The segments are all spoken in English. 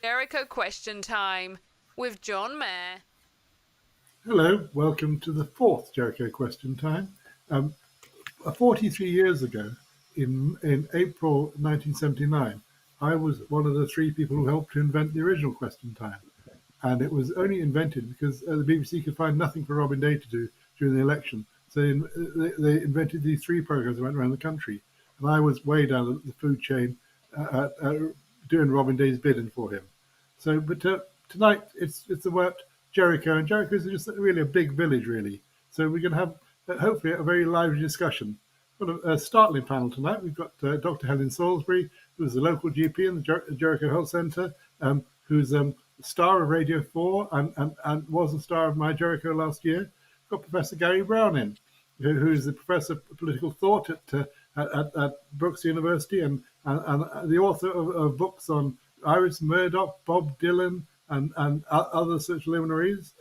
Jericho question time with John Mair. Hello, welcome to the fourth Jericho question time. 43 years ago, in April 1979, I was one of the three people who helped to invent the original question time. And it was only invented because the BBC could find nothing for Robin Day to do during the election. So they invented these three programs that went around the country. And I was way down the food chain doing Robin Day's bidding for him. But tonight it's about Jericho, and Jericho is just really a big village, really. So we're going to have hopefully a very lively discussion. We've got a startling panel tonight. We've got Dr. Helen Salisbury, who's the local GP in the Jericho Health Centre, who's star of Radio 4 and was a star of My Jericho last year. We've got Professor Gary Brown in, who's the professor of political thought at Brooks University and the author of books on Iris Murdoch, Bob Dylan, and other such luminaries.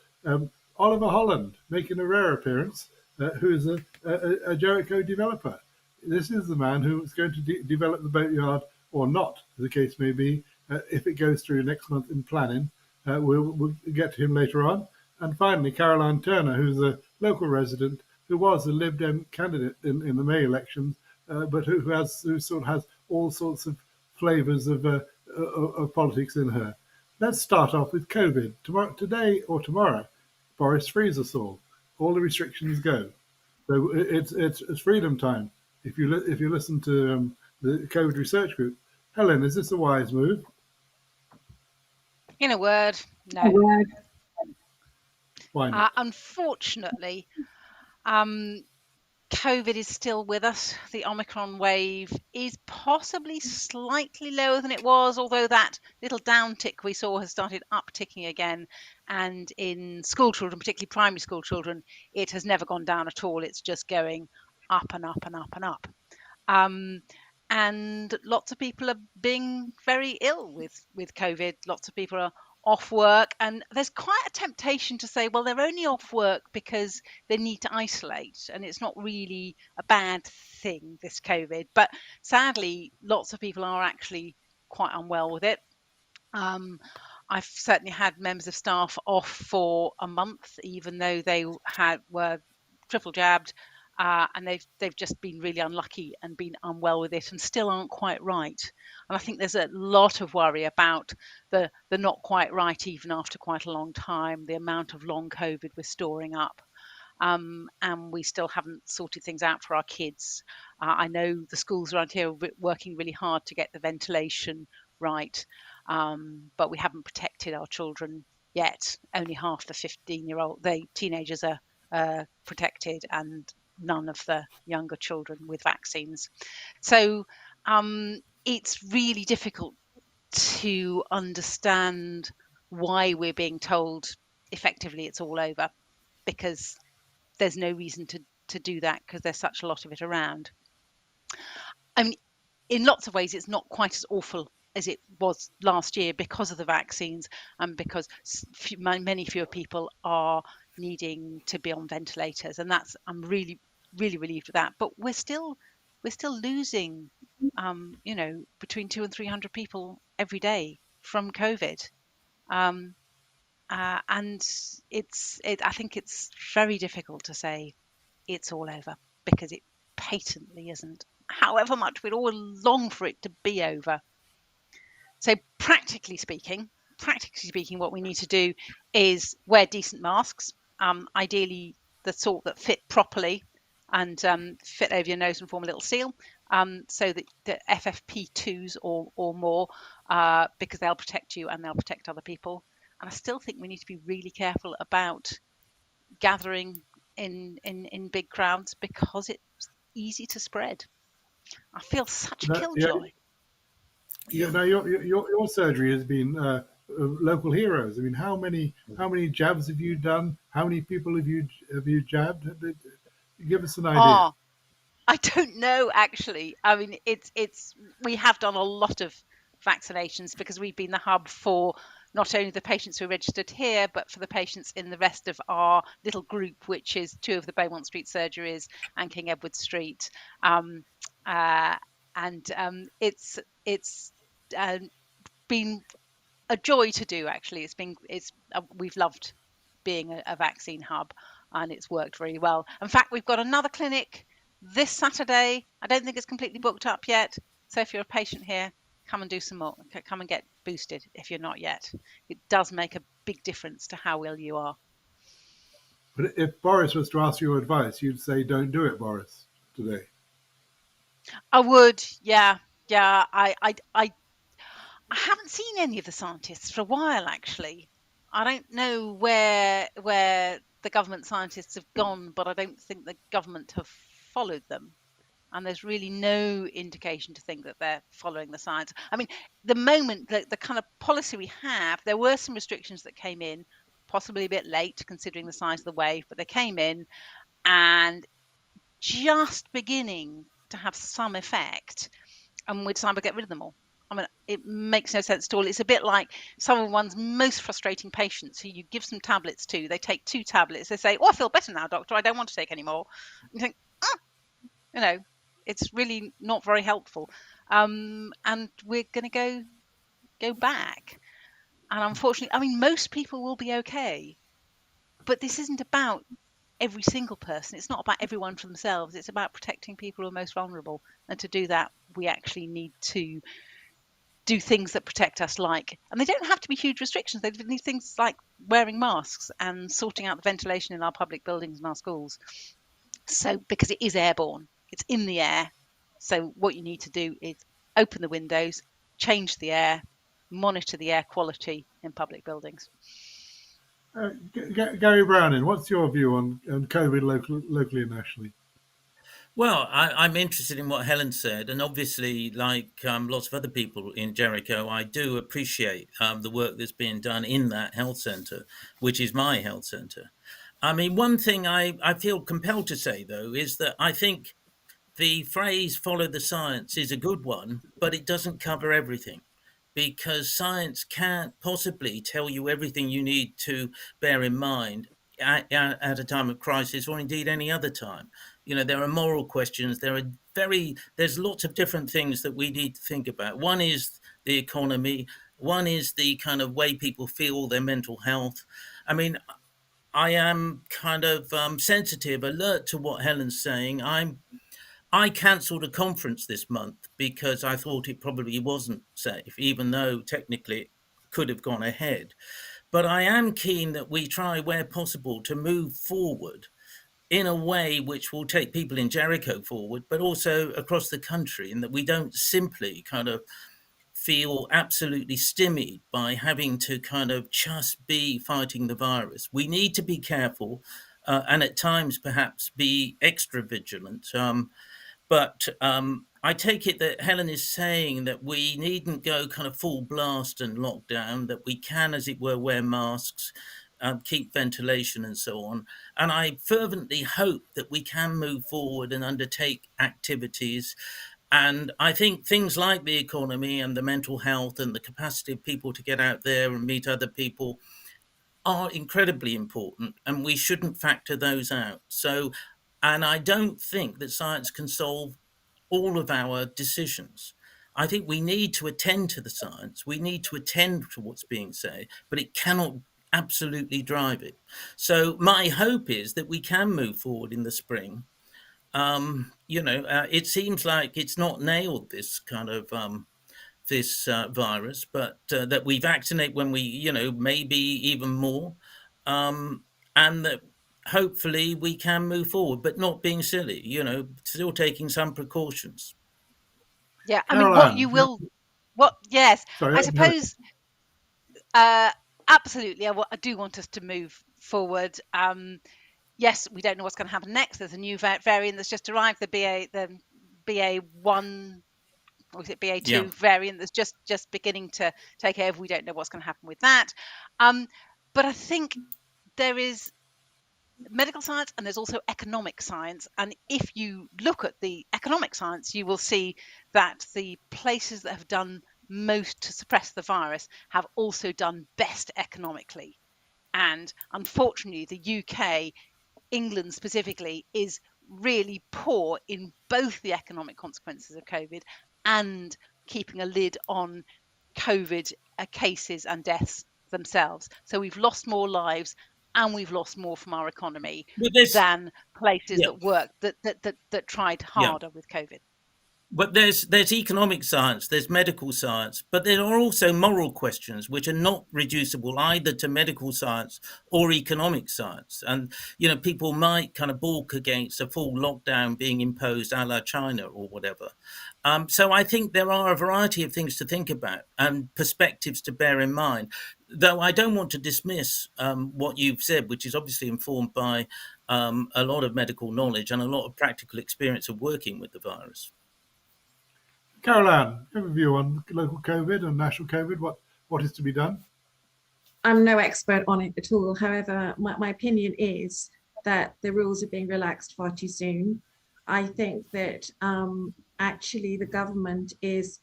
Oliver Holland, making a rare appearance, who is a Jericho developer. This is the man who is going to develop the boatyard, or not, as the case may be, if it goes through next month in planning. We'll get to him later on. And finally, Carole-Ann Turner, who's a local resident who was a Lib Dem candidate in the May elections, but who sort of has all sorts of flavours of politics in her. Let's start off with COVID. Today or tomorrow, Boris frees us all. All the restrictions go. So it's freedom time. If you listen to the COVID research group, Helen, is this a wise move? In a word, no. Why not? Unfortunately, COVID is still with us. The Omicron wave is possibly slightly lower than it was, although that little downtick we saw has started upticking again. And in school children, particularly primary school children, it has never gone down at all. It's just going up and up and up and up. And lots of people are being very ill with COVID. Lots of people are off work, and there's quite a temptation to say, well, they're only off work because they need to isolate, and it's not really a bad thing, this COVID. But sadly, lots of people are actually quite unwell with it. I've certainly had members of staff off for a month, even though they were triple jabbed. And they've just been really unlucky and been unwell with it and still aren't quite right. And I think there's a lot of worry about the not quite right, even after quite a long time, the amount of long COVID we're storing up. And we still haven't sorted things out for our kids. I know the schools around here are working really hard to get the ventilation right, but we haven't protected our children yet. Only half the teenagers are protected, and none of the younger children with vaccines. So it's really difficult to understand why we're being told effectively it's all over, because there's no reason to do that, because there's such a lot of it around. I mean, in lots of ways, it's not quite as awful as it was last year because of the vaccines and because many fewer people are needing to be on ventilators, and I'm really relieved with that. But we're still losing between 200 and 300 people every day from COVID, and I think it's very difficult to say it's all over, because it patently isn't, however much we'd all long for it to be over. So practically speaking, what we need to do is wear decent masks, ideally the sort that fit properly and fit over your nose and form a little seal, so that the FFP2s or more, because they'll protect you and they'll protect other people. And I still think we need to be really careful about gathering in big crowds, because it's easy to spread. I feel such a killjoy. Yeah. Now your surgery has been local heroes. I mean, how many jabs have you done? How many people have you jabbed? Give us an idea. I don't know, actually. I mean, we have done a lot of vaccinations, because we've been the hub for not only the patients who are registered here, but for the patients in the rest of our little group, which is 2 of the Beaumont Street surgeries and King Edward Street. It's been a joy to do. Actually, we've loved being a vaccine hub, and it's worked very well. In fact, we've got another clinic this Saturday. I don't think it's completely booked up yet. So if you're a patient here, come and do some more. Come and get boosted if you're not yet. It does make a big difference to how ill you are. But if Boris was to ask your advice, you'd say, "Don't do it, Boris, today." I would, yeah. I haven't seen any of the scientists for a while, actually. I don't know where the government scientists have gone, but I don't think the government have followed them. And there's really no indication to think that they're following the science. I mean, the moment the kind of policy we have, there were some restrictions that came in, possibly a bit late considering the size of the wave, but they came in and just beginning to have some effect, and we decided to get rid of them all. I mean, it makes no sense at all. It's a bit like some of one's most frustrating patients who you give some tablets to. They take 2 tablets. They say, "Oh, I feel better now, doctor. I don't want to take any more." You think, "Oh, you know, it's really not very helpful." And we're going to go back. And unfortunately, I mean, most people will be okay, but this isn't about every single person. It's not about everyone for themselves. It's about protecting people who are most vulnerable. And to do that, we actually need to do things that protect us, and they don't have to be huge restrictions. They need things like wearing masks and sorting out the ventilation in our public buildings and our schools. So, because it is airborne, it's in the air. So what you need to do is open the windows, change the air, monitor the air quality in public buildings. Gary Browning, what's your view on COVID locally and nationally? Well, I'm interested in what Helen said, and obviously, like lots of other people in Jericho, I do appreciate the work that's being done in that health centre, which is my health centre. I mean, one thing I feel compelled to say, though, is that I think the phrase follow the science is a good one, but it doesn't cover everything, because science can't possibly tell you everything you need to bear in mind at a time of crisis, or indeed any other time. There are moral questions. There's lots of different things that we need to think about. One is the economy. One is the kind of way people feel, their mental health. I mean, I am kind of sensitive, alert to what Helen's saying. I cancelled a conference this month because I thought it probably wasn't safe, even though technically it could have gone ahead. But I am keen that we try, where possible, to move forward in a way which will take people in Jericho forward, but also across the country, and that we don't simply kind of feel absolutely stymied by having to kind of just be fighting the virus. We need to be careful and at times perhaps be extra vigilant. But I take it that Helen is saying that we needn't go kind of full blast and lockdown, that we can, as it were, wear masks, keep ventilation and so on. And I fervently hope that we can move forward and undertake activities. And I think things like the economy and the mental health and the capacity of people to get out there and meet other people are incredibly important, and we shouldn't factor those out. So, and I don't think that science can solve all of our decisions. I think we need to attend to the science, we need to attend to what's being said, but it cannot absolutely drive it. So, my hope is that we can move forward in the spring. It seems like it's not nailed, this kind of this virus, but that we vaccinate when we, maybe even more, and that hopefully we can move forward, but not being silly, still taking some precautions. Yeah, I mean, Carole-Ann, yes, sorry, I Helen. suppose, absolutely, I do want us to move forward. Yes, we don't know what's going to happen next. There's a new variant that's just arrived, the BA1, or is it BA2 Yeah. variant that's just beginning to take over. We don't know what's going to happen with that. But I think there is medical science and there's also economic science. And if you look at the economic science, you will see that the places that have done most to suppress the virus have also done best economically. And unfortunately, the UK, England specifically, is really poor in both the economic consequences of COVID and keeping a lid on COVID cases and deaths themselves. So we've lost more lives and we've lost more from our economy But there's than places yeah, that worked, that tried yeah. harder with COVID. But there's economic science, there's medical science, but there are also moral questions which are not reducible either to medical science or economic science. And people might kind of balk against a full lockdown being imposed a la China or whatever. So I think there are a variety of things to think about and perspectives to bear in mind. Though I don't want to dismiss what you've said, which is obviously informed by a lot of medical knowledge and a lot of practical experience of working with the virus. Carole-Ann, you have a view on local COVID and national COVID? What is to be done? I'm no expert on it at all. However, my opinion is that the rules are being relaxed far too soon. I think that actually the government is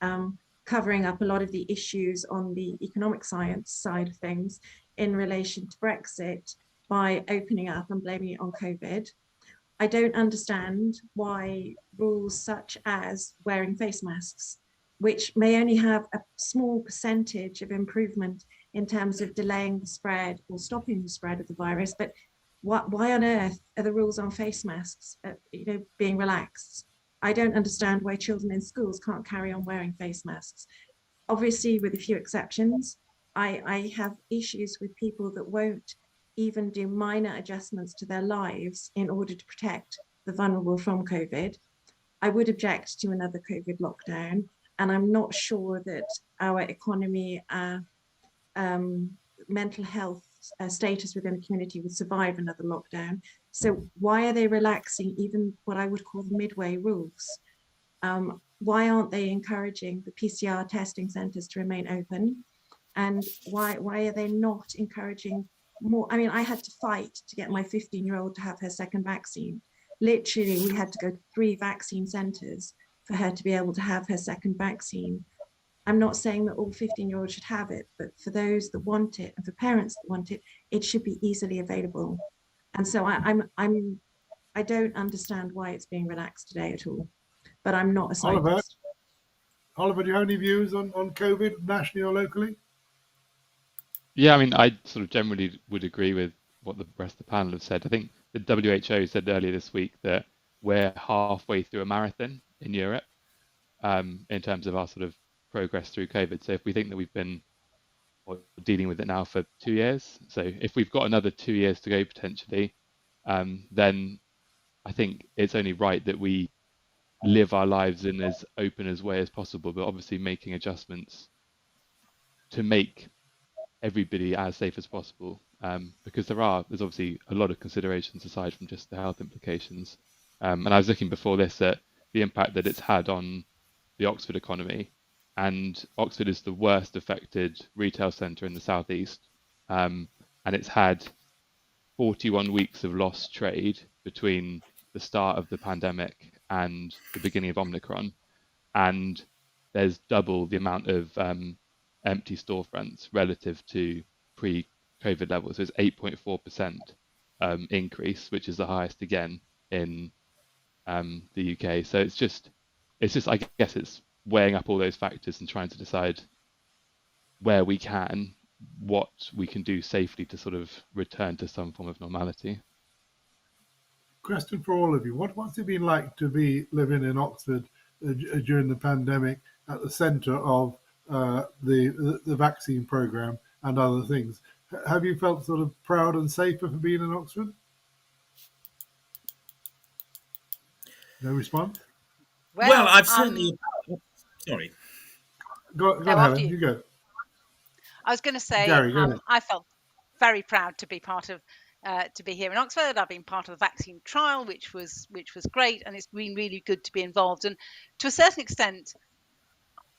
covering up a lot of the issues on the economic science side of things in relation to Brexit by opening up and blaming it on COVID. I don't understand why rules such as wearing face masks, which may only have a small percentage of improvement in terms of delaying the spread or stopping the spread of the virus, but why on earth are the rules on face masks being relaxed? I don't understand why children in schools can't carry on wearing face masks. Obviously, with a few exceptions, I have issues with people that won't even do minor adjustments to their lives in order to protect the vulnerable from COVID. I would object to another COVID lockdown, and I'm not sure that our economy, mental health status within the community would survive another lockdown. So why are they relaxing even what I would call the midway rules? Why aren't they encouraging the PCR testing centres to remain open? And why are they not encouraging more? I mean, I had to fight to get my 15-year-old to have her second vaccine. Literally, we had to go to 3 vaccine centres for her to be able to have her second vaccine. I'm not saying that all 15-year-olds should have it, but for those that want it and for parents that want it, it should be easily available. And so I don't understand why it's being relaxed today at all, but I'm not a scientist. Oliver, do you have any views on COVID nationally or locally? Yeah, I mean, I sort of generally would agree with what the rest of the panel have said. I think the WHO said earlier this week that we're halfway through a marathon in Europe in terms of our sort of progress through COVID. So if we think that we've been dealing with it now for 2 years, so if we've got another 2 years to go potentially, then I think it's only right that we live our lives in as open as way as possible, but obviously making adjustments to make everybody as safe as possible, because there's obviously a lot of considerations aside from just the health implications. And I was looking before this at the impact that it's had on the Oxford economy, and Oxford is the worst affected retail centre in the southeast, and it's had 41 weeks of lost trade between the start of the pandemic and the beginning of Omicron, and there's double the amount of empty storefronts relative to pre-COVID levels. So it's 8.4% increase, which is the highest again in the UK. So it's just I guess it's weighing up all those factors and trying to decide where we can, what we can do safely to sort of return to some form of normality. Question for all of you: what's it been like to be living in Oxford during the pandemic, at the centre of the vaccine programme and other things? Have you felt sort of proud and safer for being in Oxford? No response? Well, I've certainly. Sorry. Go on, after Helen. You go. I was going to say, Gary, go ahead. I felt very proud to be part of, to be here in Oxford. I've been part of the vaccine trial, which was great, and it's been really good to be involved. And to a certain extent,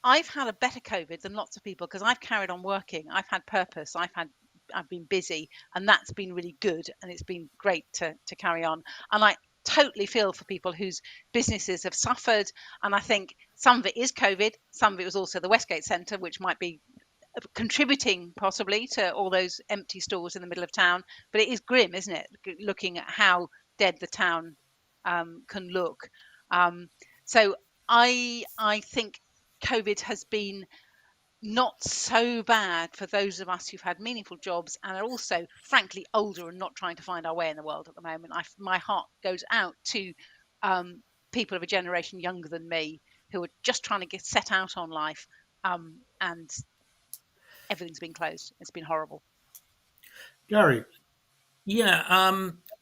I've had a better COVID than lots of people because I've carried on working. I've had purpose. I've been busy, and that's been really good, and it's been great to carry on. And I totally feel for people whose businesses have suffered, and I think some of it is COVID, some of it was also the Westgate Centre, which might be contributing possibly to all those empty stores in the middle of town. But it is grim, isn't it, looking at how dead the town can look. So I think COVID has been not so bad for those of us who've had meaningful jobs and are also, frankly, older and not trying to find our way in the world at the moment. My heart goes out to people of a generation younger than me who are just trying to get set out on life, and everything's been closed. It's been horrible. Gary, Yeah,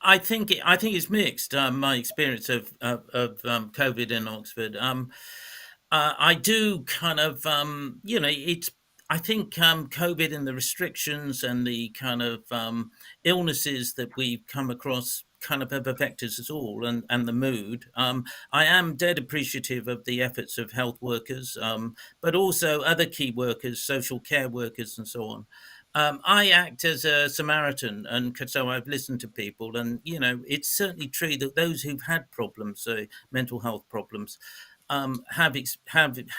I think it's mixed. My experience of COVID in Oxford. I do kind of it's. I think COVID and the restrictions and the kind of illnesses that we've come across kind of have affected us all, and the mood. I am dead appreciative of the efforts of health workers, but also other key workers, social care workers, and so on. I act as a Samaritan, and so I've listened to people, and it's certainly true that those who've had problems, mental health problems, have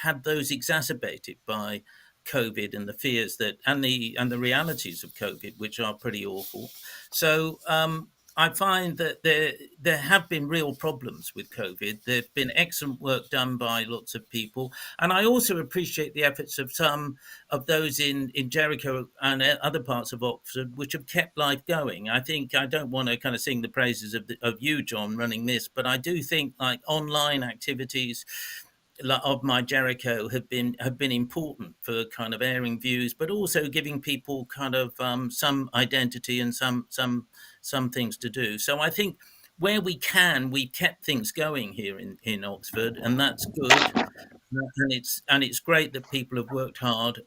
had those exacerbated by COVID and the fears that and the realities of COVID, which are pretty awful. So I find that there have been real problems with COVID. There've been excellent work done by lots of people, and I also appreciate the efforts of some of those in Jericho and other parts of Oxford, which have kept life going. I think I don't want to kind of sing the praises of you, John, running this, but I do think like online activities of my Jericho have been important for kind of airing views, but also giving people kind of some identity and some things to do. So I think where we can, we kept things going here in Oxford, and that's good. And it's great that people have worked hard.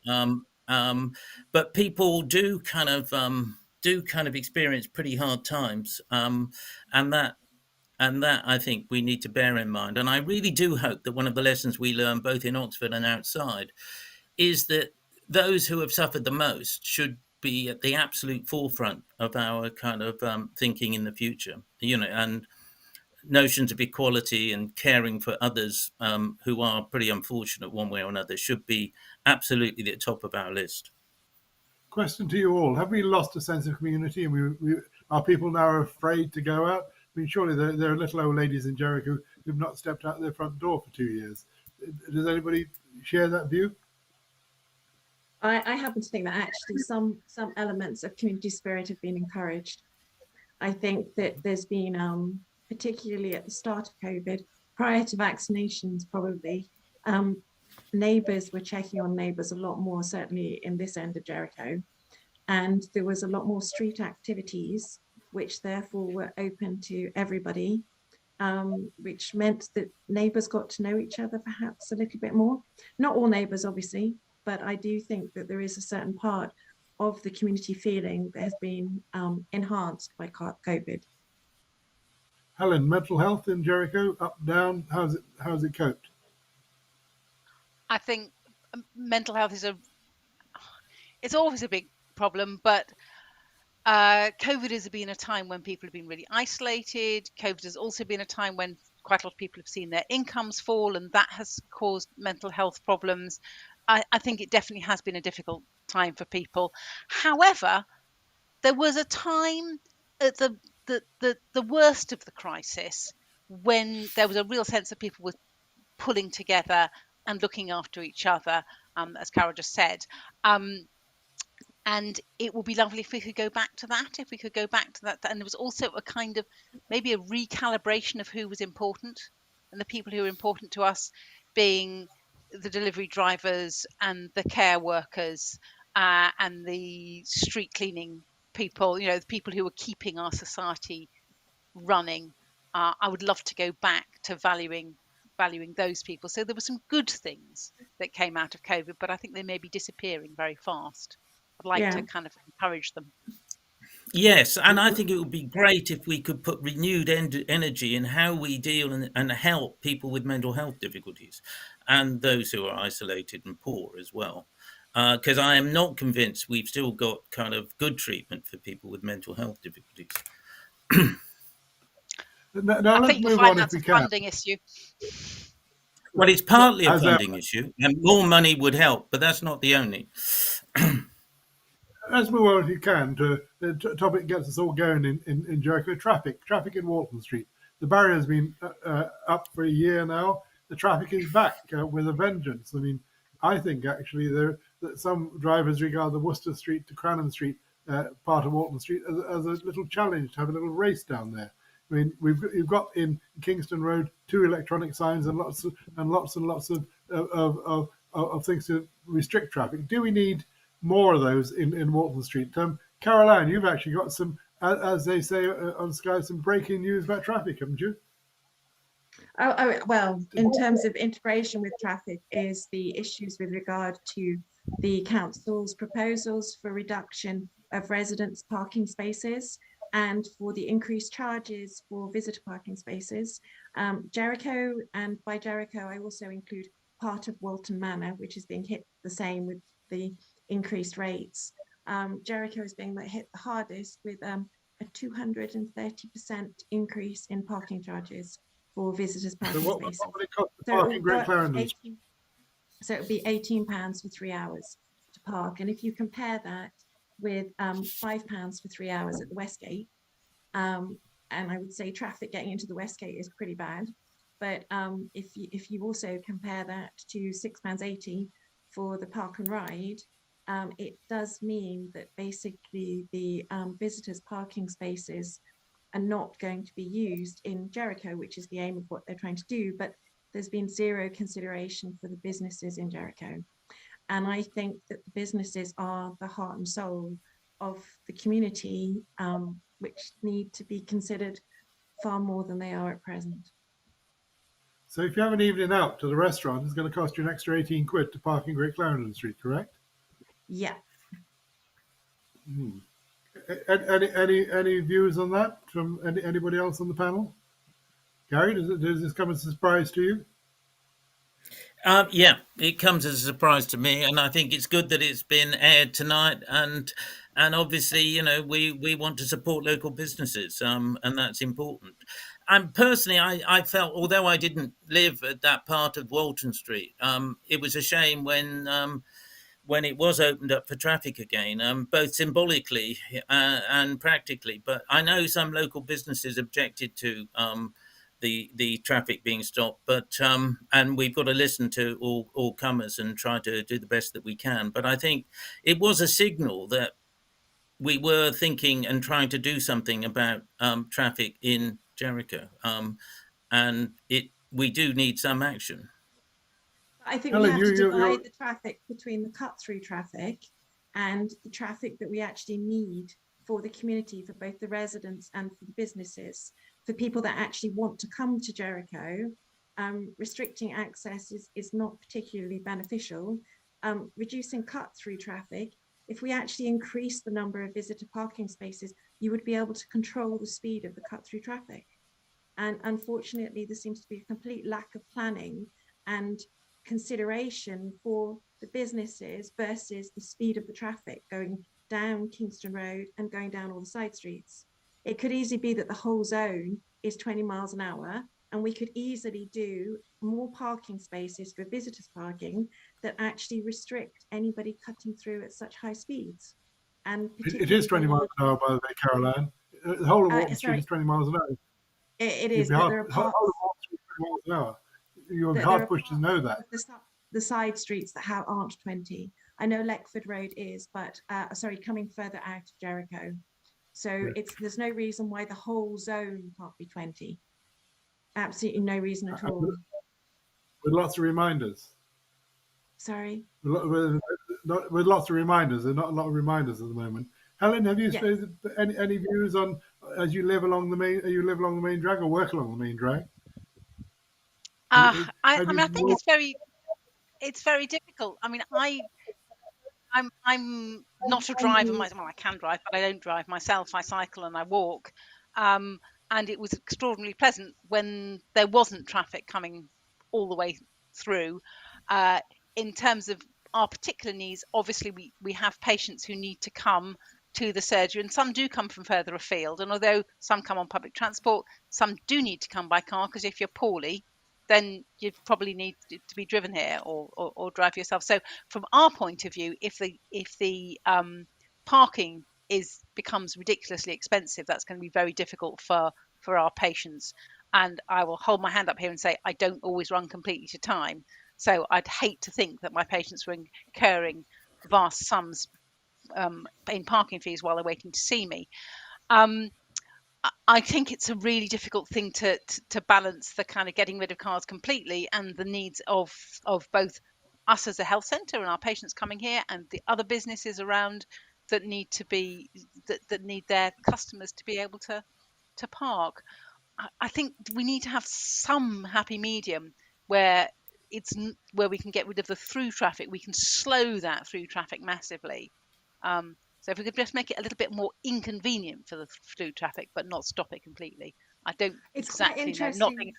But people do kind of experience pretty hard times, and that I think we need to bear in mind. And I really do hope that one of the lessons we learn both in Oxford and outside is that those who have suffered the most should be at the absolute forefront of our kind of thinking in the future, and notions of equality and caring for others who are pretty unfortunate one way or another should be absolutely at the top of our list. question to you all: have we lost a sense of community, and are people now afraid to go out? I mean, surely there are little old ladies in Jericho who've not stepped out their front door for 2 years. Does anybody share that view? I happen to think that actually some elements of community spirit have been encouraged. I think that there's been, particularly at the start of COVID, prior to vaccinations probably, neighbours were checking on neighbours a lot more, certainly in this end of Jericho. And there was a lot more street activities, which therefore were open to everybody, which meant that neighbours got to know each other perhaps a little bit more. Not all neighbours, obviously, but I do think that there is a certain part of the community feeling that has been enhanced by COVID. Helen, mental health in Jericho, up, down, how's it coped? I think mental health it's always a big problem, but COVID has been a time when people have been really isolated. COVID has also been a time when quite a lot of people have seen their incomes fall, and that has caused mental health problems. I think it definitely has been a difficult time for people. However, there was a time at the worst of the crisis when there was a real sense that people were pulling together and looking after each other, as Carol just said. And it would be lovely if we could go back to that, And there was also a kind of maybe a recalibration of who was important, and the people who were important to us being the delivery drivers and the care workers and the street cleaning people, the people who were keeping our society running. I would love to go back to valuing those people. So there were some good things that came out of COVID, but I think they may be disappearing very fast. I'd like to kind of encourage them. Yes, and I think it would be great if we could put renewed energy in how we deal and help people with mental health difficulties and those who are isolated and poor as well. Because I am not convinced we've still got kind of good treatment for people with mental health difficulties. Now I let's think you'll move find on if that's a we can. funding issue. Well, it's partly a As funding issue, and more money would help, but that's not the only. Let's move on if you can to the topic that gets us all going in Jericho: traffic in Walton Street. The barrier has been up for a year now. The traffic is back with a vengeance. I mean, I think actually that some drivers regard the Worcester Street to Cranham Street part of Walton Street as a little challenge to have a little race down there. I mean, you've got in Kingston Road 2 electronic signs and lots of things to restrict traffic. Do we need more of those in Walton Street? Carole-Ann, you've actually got some, as they say on Sky, some breaking news about traffic, haven't you? Well, in terms of integration with traffic is the issues with regard to the council's proposals for reduction of residents' parking spaces and for the increased charges for visitor parking spaces. Jericho, and by Jericho, I also include part of Walton Manor, which is being hit the same with the increased rates. Jericho is being hit the hardest with a 230% increase in parking charges for visitors' parking So spaces. what would it cost to park in Great Clarendon? So it would be £18 for 3 hours to park. And if you compare that with £5 for 3 hours at the Westgate, and I would say traffic getting into the Westgate is pretty bad. But if you also compare that to £6.80 for the park and ride, it does mean that basically the visitors' parking spaces are not going to be used in Jericho, which is the aim of what they're trying to do. But there's been zero consideration for the businesses in Jericho. And I think that the businesses are the heart and soul of the community, which need to be considered far more than they are at present. So if you have an evening out to the restaurant, it's going to cost you an extra 18 quid to park in Great Clarendon Street, correct? Yeah. Any views on that from anybody else on the panel? Gary, does this come as a surprise to you? Yeah, it comes as a surprise to me, and I think it's good that it's been aired tonight. And obviously, you know, we want to support local businesses, and that's important. And personally, I felt, although I didn't live at that part of Walton Street, it was a shame when it was opened up for traffic again, both symbolically and practically. But I know some local businesses objected to the traffic being stopped, but and we've got to listen to all comers and try to do the best that we can. But I think it was a signal that we were thinking and trying to do something about traffic in Jericho, and we do need some action. I think Helen, we have to divide the traffic between the cut-through traffic and the traffic that we actually need for the community, for both the residents and for the businesses. For people that actually want to come to Jericho, restricting access is not particularly beneficial. Reducing cut-through traffic, if we actually increase the number of visitor parking spaces, you would be able to control the speed of the cut-through traffic. And unfortunately, there seems to be a complete lack of planning and consideration for the businesses versus the speed of the traffic going down Kingston Road and going down all the side streets. It could easily be that the whole zone is 20 miles an hour, and we could easily do more parking spaces for visitors parking that actually restrict anybody cutting through at such high speeds. And it is 20 miles an hour, by the way, Carole-Ann. The whole of Walton Street is 20 miles an hour. It is, but there are parts. Whole of Walton Street is 20 miles an hour. You're hard pushed to know that. The side streets that aren't 20. I know Leckford Road is, but coming further out of Jericho. So there's no reason why the whole zone can't be 20. Absolutely no reason at all. With lots of reminders. Sorry? With lots of reminders. There are not a lot of reminders at the moment. Helen, have you any views on as you live along the main drag or work along the main drag? I think it's very difficult. I mean, I'm not a driver myself. Well, I can drive, but I don't drive myself. I cycle and I walk. And it was extraordinarily pleasant when there wasn't traffic coming all the way through. In terms of our particular needs, obviously we have patients who need to come to the surgery, and some do come from further afield. And although some come on public transport, some do need to come by car, because if you're poorly, then you probably need to be driven here or drive yourself. So from our point of view, if the parking becomes ridiculously expensive, that's going to be very difficult for our patients. And I will hold my hand up here and say I don't always run completely to time. So I'd hate to think that my patients were incurring vast sums in parking fees while they're waiting to see me. I think it's a really difficult thing to balance the kind of getting rid of cars completely and the needs of both us as a health centre and our patients coming here and the other businesses around that need to be that need their customers to be able to park. I think we need to have some happy medium where where we can get rid of the through traffic. We can slow that through traffic massively. So if we could just make it a little bit more inconvenient for the through traffic, but not stop it completely. I don't It's quite exactly know. Not interesting. being a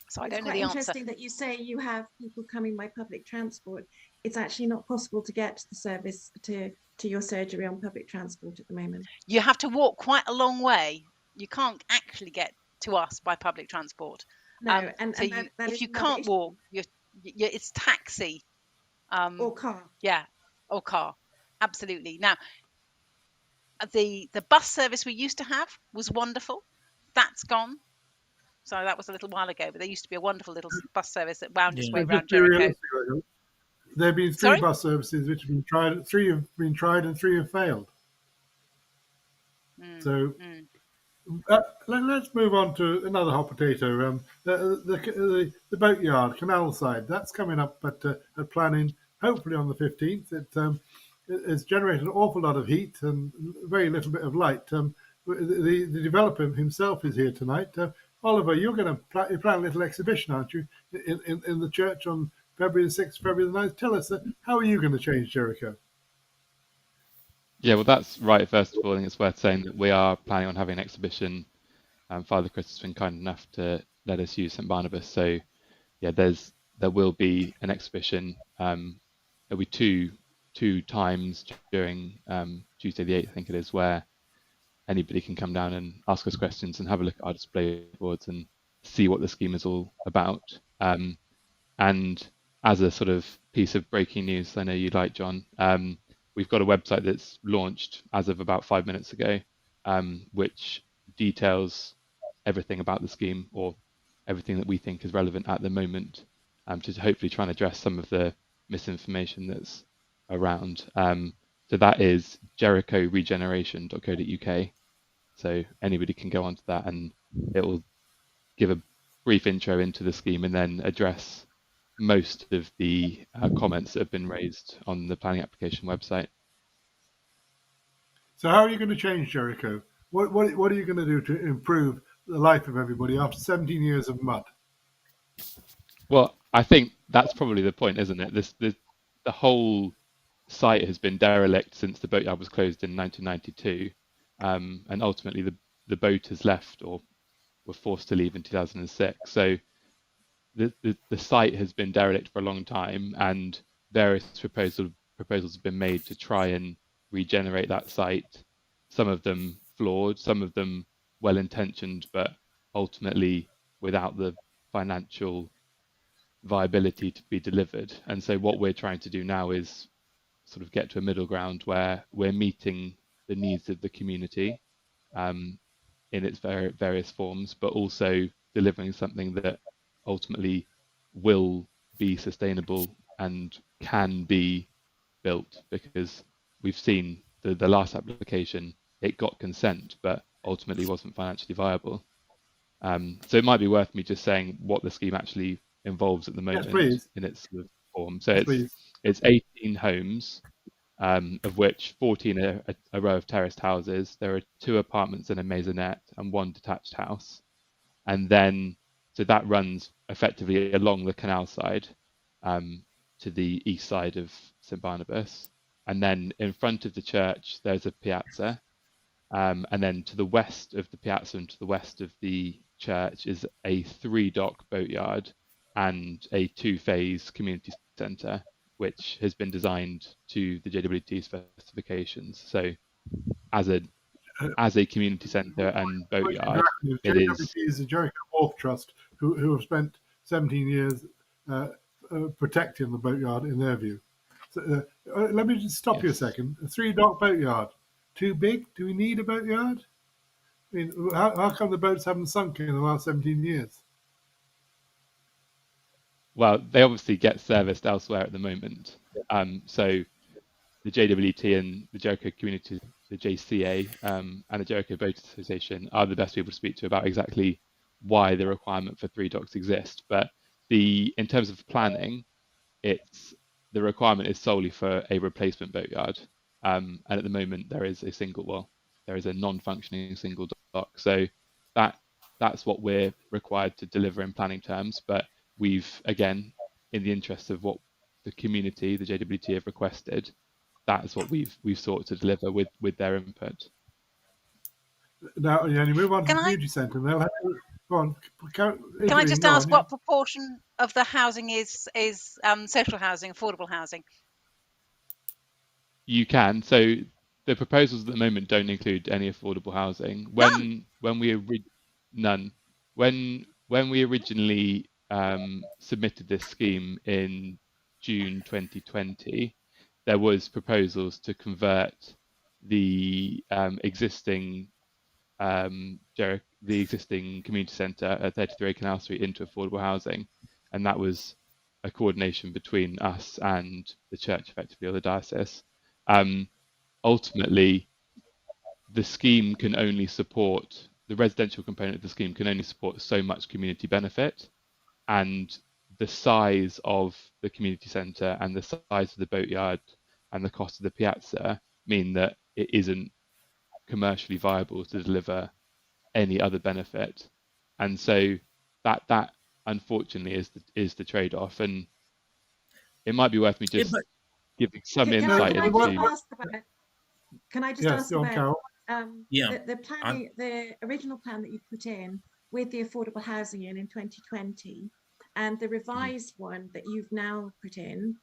so I It's don't know quite the answer. interesting that you say you have people coming by public transport. It's actually not possible to get the service to your surgery on public transport at the moment. You have to walk quite a long way. You can't actually get to us by public transport. No, So that if is you another can't issue. walk, it's taxi. Or car. Yeah, or car. Absolutely. Now, the bus service we used to have was wonderful. That's gone. So that was a little while ago, but there used to be a wonderful little bus service that wound its Yeah. way Just around be Jericho. realistic, there have been three Sorry? bus services which have been tried. Three have been tried and three have failed. So let's move on to another hot potato. The boatyard, canal side, that's coming up at planning, hopefully on the 15th. It's generated an awful lot of heat and very little bit of light. The developer himself is here tonight. Oliver, you're going to plan a little exhibition, aren't you, in the church on February the 6th, February the 9th? Tell us, how are you going to change Jericho? Yeah, well, that's right. First of all, I think it's worth saying that we are planning on having an exhibition. Father Chris has been kind enough to let us use St Barnabas. So, yeah, there will be an exhibition. There'll be two times during Tuesday the 8th, I think it is, where anybody can come down and ask us questions and have a look at our display boards and see what the scheme is all about. And as a sort of piece of breaking news, I know you like, John, we've got a website that's launched as of about 5 minutes ago, which details everything about the scheme, or everything that we think is relevant at the moment, to hopefully try and address some of the misinformation that's around. So that is jerichoregeneration.co.uk. So anybody can go onto that and it will give a brief intro into the scheme and then address most of the comments that have been raised on the planning application website. So how are you going to change Jericho? What are you going to do to improve the life of everybody after 17 years of mud? Well, I think that's probably the point, isn't it? The whole site has been derelict since the boatyard was closed in 1992, and ultimately the boaters left or were forced to leave in 2006. So the site has been derelict for a long time, and various proposals have been made to try and regenerate that site. Some of them flawed, some of them well-intentioned, but ultimately without the financial viability to be delivered. And so what we're trying to do now is sort of get to a middle ground where we're meeting the needs of the community in its various forms, but also delivering something that ultimately will be sustainable and can be built, because we've seen the last application, it got consent, but ultimately wasn't financially viable. So it might be worth me just saying what the scheme actually involves at the moment. Yes, please. In its sort of form. So Yes, it's 18 homes, of which 14 are a row of terraced houses. There are 2 apartments and a maisonette and 1 detached house. And then, so that runs effectively along the canal side, to the east side of St Barnabas. And then in front of the church, there's a piazza. And then to the west of the piazza and to the west of the church is a 3-dock boatyard and a 2-phase community centre, which has been designed to the JWT specifications. So as a community centre and boatyard, it is. JWT is the Jericho Wharf Trust, who have spent 17 years protecting the boatyard in their view. So, let me just stop you a Yes. second. A 3-dock boatyard, too big? Do we need a boatyard? I mean, how come the boats haven't sunk in the last 17 years? Well, they obviously get serviced elsewhere at the moment. So the JWT and the Jericho community, the JCA, and the Jericho Voters Association are the best people to speak to about exactly why the requirement for 3 docks exists. But in terms of planning, the requirement is solely for a replacement boatyard. And at the moment, there is a non-functioning single dock. So that's what we're required to deliver in planning terms. But we've, again, in the interest of what the community, the JWT, have requested, that is what we've sought to deliver with their input. Now, you move on to Can the I community centre, and they'll have to go on. can I just Go ask on, what proportion of the housing is social housing, affordable housing? You can. So the proposals at the moment don't include any affordable housing. None. When we originally submitted this scheme in June 2020, there was proposals to convert the existing community centre at 33 Canal Street into affordable housing, and that was a coordination between us and the church, effectively, or the diocese. Ultimately, the residential component of the scheme can only support so much community benefit, and the size of the community centre and the size of the boatyard and the cost of the piazza mean that it isn't commercially viable to deliver any other benefit. And so that unfortunately is the trade-off. And it might be worth me just giving some insight into. Can I just Yes, ask go on, about Carol. the original plan that you put in with the affordable housing in 2020, and the revised one that you've now put in?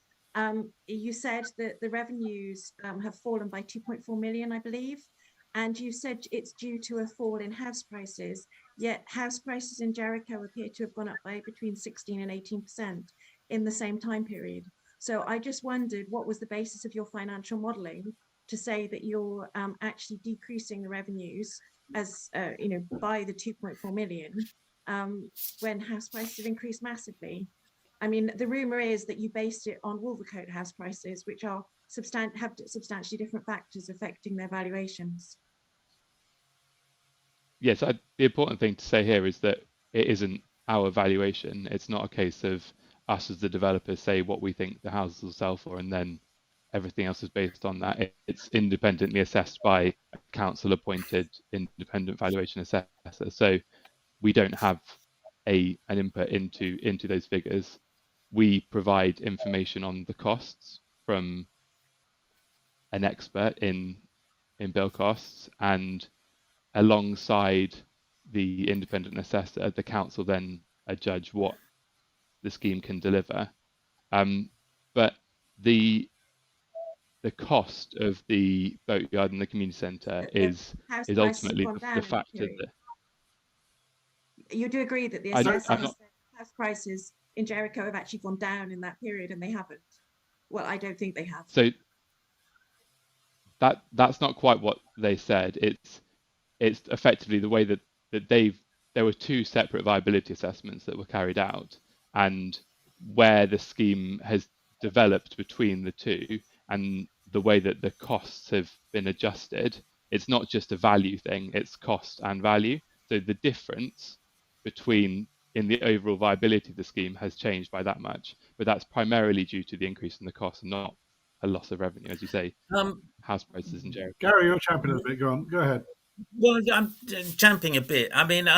You said that the revenues have fallen by 2.4 million, I believe, and you said it's due to a fall in house prices. Yet house prices in Jericho appear to have gone up by between 16 and 18% in the same time period. So I just wondered, what was the basis of your financial modelling to say that you're actually decreasing the revenues as by the 2.4 million when house prices have increased massively? I mean, the rumor is that you based it on Wolvercote house prices, which have substantially different factors affecting their valuations. Yes, the important thing to say here is that it isn't our valuation. It's not a case of us as the developers say what we think the houses will sell for, and then everything else is based on that. It's independently assessed by a council-appointed independent valuation assessor. So we don't have an input into those figures. We provide information on the costs from an expert in build costs, and alongside the independent assessor, the council then judge what the scheme can deliver. But the cost of the boatyard and the community centre is ultimately the factor that. You do agree that the assessor house prices in Jericho have actually gone down in that period, and they haven't? Well, I don't think they have. So that's not quite what they said. It's effectively the way that there were 2 separate viability assessments that were carried out, and where the scheme has developed between the 2 and the way that the costs have been adjusted, it's not just a value thing, it's cost and value. So the difference between in the overall viability of the scheme has changed by that much, but that's primarily due to the increase in the cost and not a loss of revenue, as you say. House prices in Jericho. Gary, you're championing a bit. Go on. Go ahead. Well, I'm champing a bit. I mean,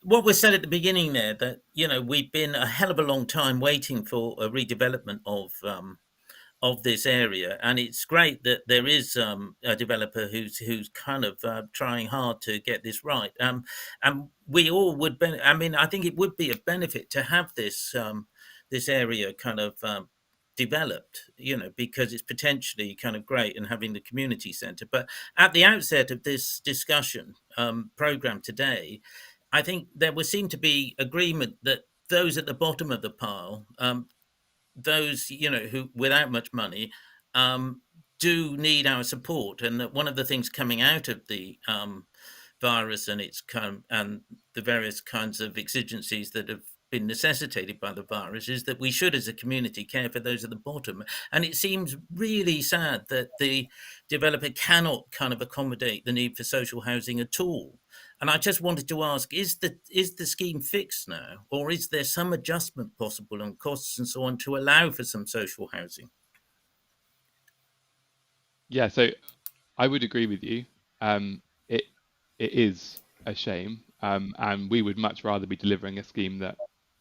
what was said at the beginning there, that we've been a hell of a long time waiting for a redevelopment of this area, and it's great that there is a developer who's kind of trying hard to get this right. And we all would I mean, I think it would be a benefit to have this this area kind of developed, because it's potentially kind of great, and having the community centre. But at the outset of this discussion program today, I think there would seem to be agreement that those at the bottom of the pile, those who without much money, do need our support, and that one of the things coming out of the virus and its and the various kinds of exigencies that have been necessitated by the virus is that we should, as a community, care for those at the bottom. And it seems really sad that the developer cannot kind of accommodate the need for social housing at all. And I just wanted to ask, is the scheme fixed now, or is there some adjustment possible on costs and so on to allow for some social housing? Yeah, so I would agree with you. It it is a shame, and we would much rather be delivering a scheme that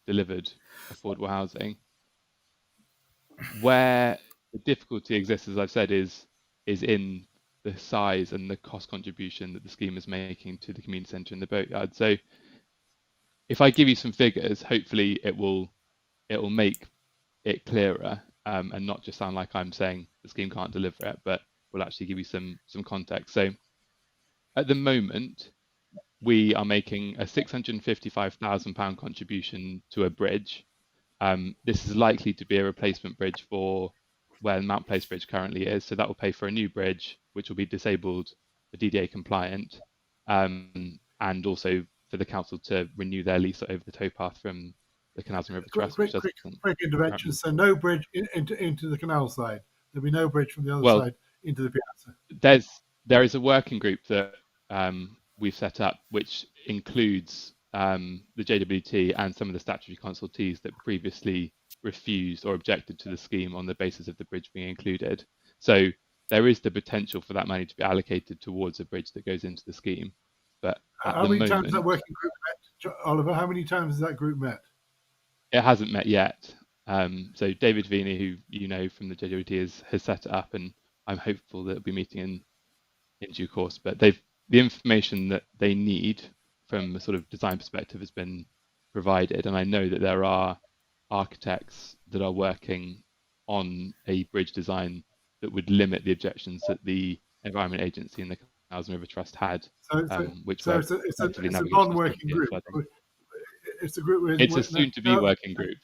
delivered affordable housing. Where the difficulty exists, as I've said, is in the size and the cost contribution that the scheme is making to the community centre and the boatyard. So if I give you some figures, hopefully it will make it clearer, and not just sound like I'm saying the scheme can't deliver it, but will actually give you some context. So at the moment, we are making a £655,000 contribution to a bridge. This is likely to be a replacement bridge for where Mount Place Bridge currently is. So that will pay for a new bridge, which will be disabled, DDA compliant, and also for the council to renew their lease over the towpath from the Canals and River Trust. Quick intervention. So no bridge into the canal side. There'll be no bridge from the other Well, side into the piazza. There is a working group that we've set up, which includes the JWT and some of the statutory consultees that previously refused or objected to the scheme on the basis of the bridge being included. So there is the potential for that money to be allocated towards a bridge that goes into the scheme. But how many times has that working group met, Oliver? How many times has that group met? It hasn't met yet. So David Veeney, who you know from the JWT, has set it up, and I'm hopeful that it'll be meeting in due course. But the information that they need from a sort of design perspective has been provided, and I know that there are architects that are working on a bridge design that would limit the objections that the Environment Agency and the Canals and River Trust had, which were it's a navigational non-working group. flooding. It's a group. It's a soon-to-be working group.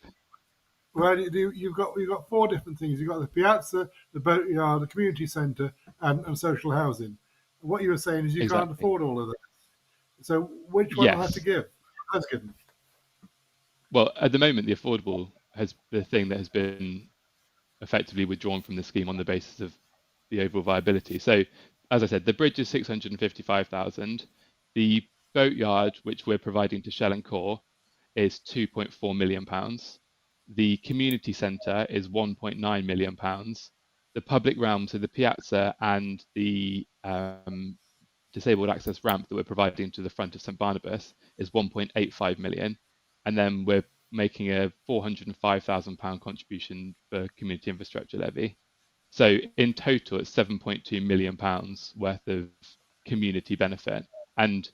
Well, you've got four different things. You've got the piazza, the boatyard, the community centre, and social housing. What you were saying is you can't afford all of that. So which one will have to give? That's given. Well, at the moment, the affordable has the thing that has been effectively withdrawn from the scheme on the basis of the overall viability. So, as I said, the bridge is 655,000. The boatyard, which we're providing to Shell and Core, is £2.4 million. The community centre is £1.9 million. The public realm, so the piazza and the disabled access ramp that we're providing to the front of St Barnabas, is 1.85 million. And then we're making a £405,000 contribution for community infrastructure levy. So in total, it's £7.2 million worth of community benefit. And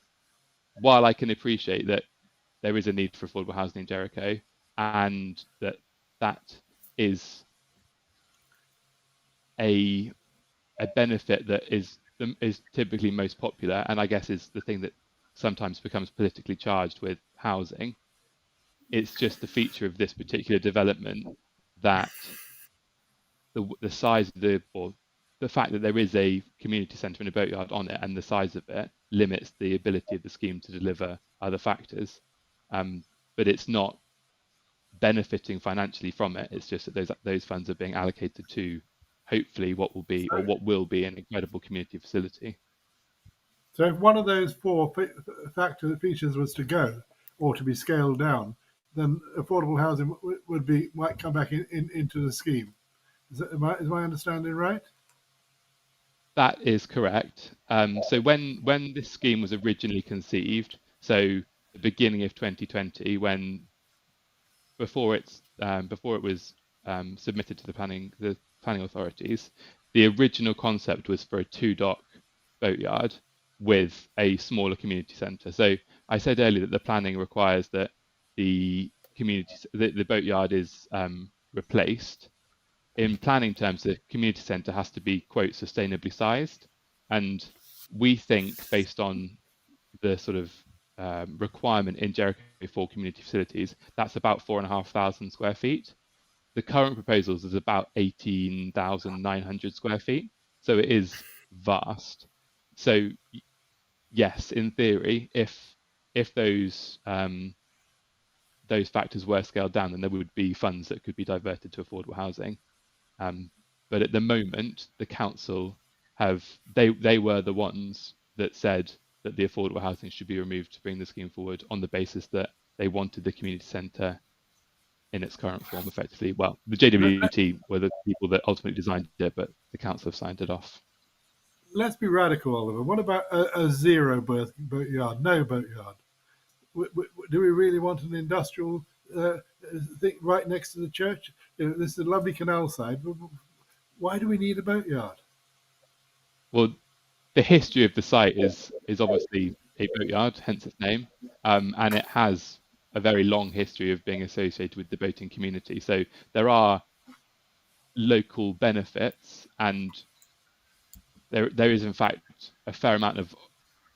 while I can appreciate that there is a need for affordable housing in Jericho, and that is a benefit that is typically most popular, and I guess is the thing that sometimes becomes politically charged with housing. It's just the feature of this particular development that the size of the fact that there is a community centre and a boatyard on it, and the size of it limits the ability of the scheme to deliver other factors. But it's not benefiting financially from it. It's just that those funds are being allocated to hopefully what will be an incredible community facility. So if one of those four features was to go or to be scaled down, then affordable housing might come back into the scheme. Is my understanding right? That is correct. So when this scheme was originally conceived, so the beginning of 2020, before it was submitted to the planning authorities, the original concept was for a 2-dock boatyard with a smaller community centre. So I said earlier that the planning requires that the boatyard is replaced. In planning terms, the community centre has to be, quote, sustainably sized. And we think, based on the sort of requirement in Jericho for community facilities, that's about 4,500 square feet. The current proposals is about 18,900 square feet. So it is vast. So yes, in theory, if those those factors were scaled down, then there would be funds that could be diverted to affordable housing. But at the moment, the council they were the ones that said that the affordable housing should be removed to bring the scheme forward on the basis that they wanted the community centre in its current form, effectively. Well, the JWT were the people that ultimately designed it, but the council have signed it off. Let's be radical, Oliver. What about a zero boatyard, no boatyard? Do we really want an industrial thing right next to the church? This is a lovely canal side. But why do we need a boatyard? Well, the history of the site is obviously a boatyard, hence its name, and it has a very long history of being associated with the boating community. So there are local benefits, and there is in fact a fair amount of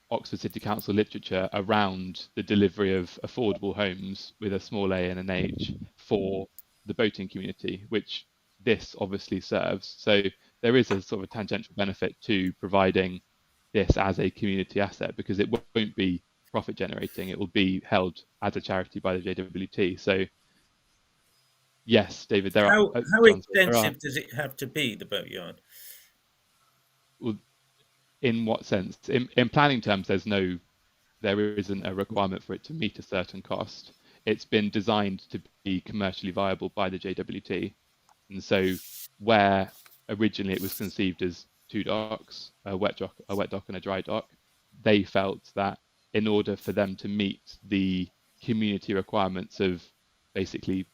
Oxford City Council literature around the delivery of affordable homes with a small a and an H for the boating community, which this obviously serves. So there is a sort of a tangential benefit to providing this as a community asset, because it won't be profit generating. It will be held as a charity by the JWT. So yes, David, How John, expensive does it have to be, the boatyard? Well, in what sense? In planning terms, there isn't a requirement for it to meet a certain cost. It's been designed to be commercially viable by the JWT, and so where originally it was conceived as two docks, a wet dock and a dry dock, they felt that in order for them to meet the community requirements of basically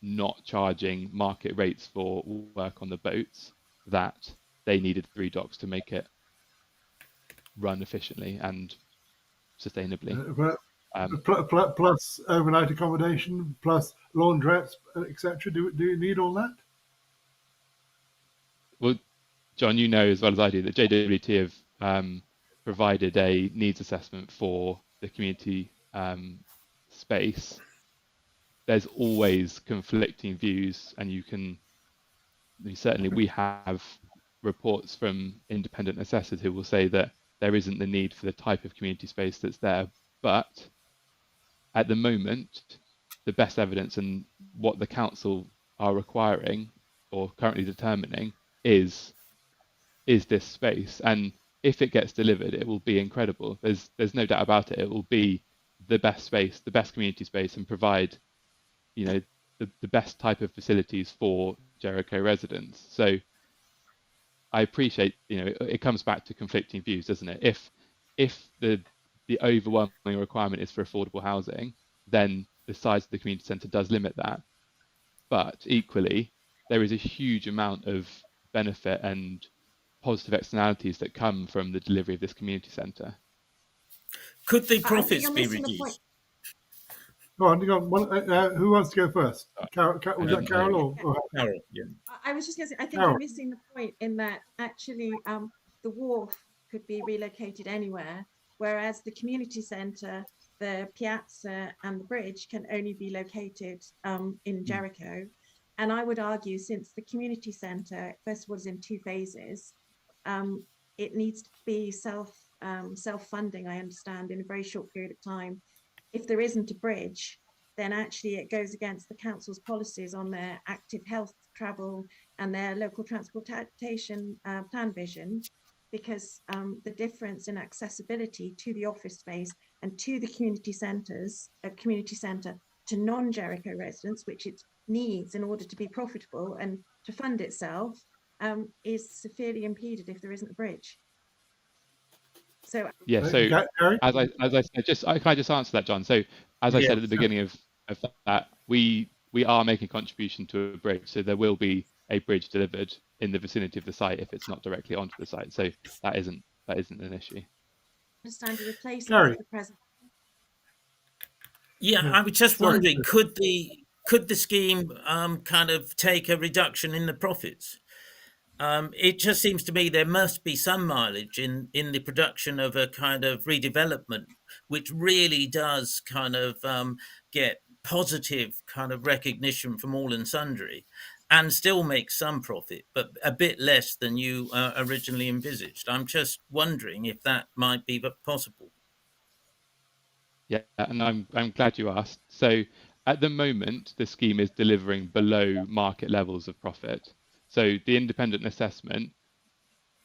not charging market rates for work on the boats, that they needed 3 docks to make it run efficiently and sustainably. Plus overnight accommodation, plus laundrettes, etc. Do you need all that? Well, John, you know as well as I do that JWT have provided a needs assessment for the community space. There's always conflicting views, and certainly we have reports from independent assessors who will say that there isn't the need for the type of community space that's there. But at the moment, the best evidence and what the council are requiring or currently determining is this space. And if it gets delivered, it will be incredible. There's no doubt about it. It will be the best space, the best community space, and provide, the best type of facilities for Jericho residents. So I appreciate, it comes back to conflicting views, doesn't it? If the overwhelming requirement is for affordable housing, then the size of the community centre does limit that. But equally, there is a huge amount of benefit and positive externalities that come from the delivery of this community centre. Could the I think profits you're be missing the point. reduced? Go on. Who wants to go first? Was that Carol or Carol, yeah. I was just going to say, I think Carol. you're missing the point in that actually the wharf could be relocated anywhere, whereas the community centre, the piazza and the bridge can only be located in Jericho. And I would argue, since the community centre, first of all, is in 2 phases, it needs to be self-funding, I understand, in a very short period of time. If there isn't a bridge, then actually it goes against the council's policies on their active health travel and their local transportation plan vision, because the difference in accessibility to the office space and to the community centre to non-Jericho residents, which it needs in order to be profitable and to fund itself, is severely impeded if there isn't a bridge. So yeah, so Gary? as I said, can I just answer that, John? So as I said at the beginning of that, we are making contribution to a bridge, so there will be a bridge delivered in the vicinity of the site if it's not directly onto the site. So that isn't an issue. I understand the replacement Gary. of the present. Yeah, I was just Sorry. wondering, could the scheme kind of take a reduction in the profits? It just seems to me there must be some mileage in the production of a kind of redevelopment, which really does kind of get positive kind of recognition from all and sundry, and still make some profit, but a bit less than you originally envisaged. I'm just wondering if that might be possible. Yeah, and I'm glad you asked. So At the moment, the scheme is delivering below market levels of profit. So the independent assessment,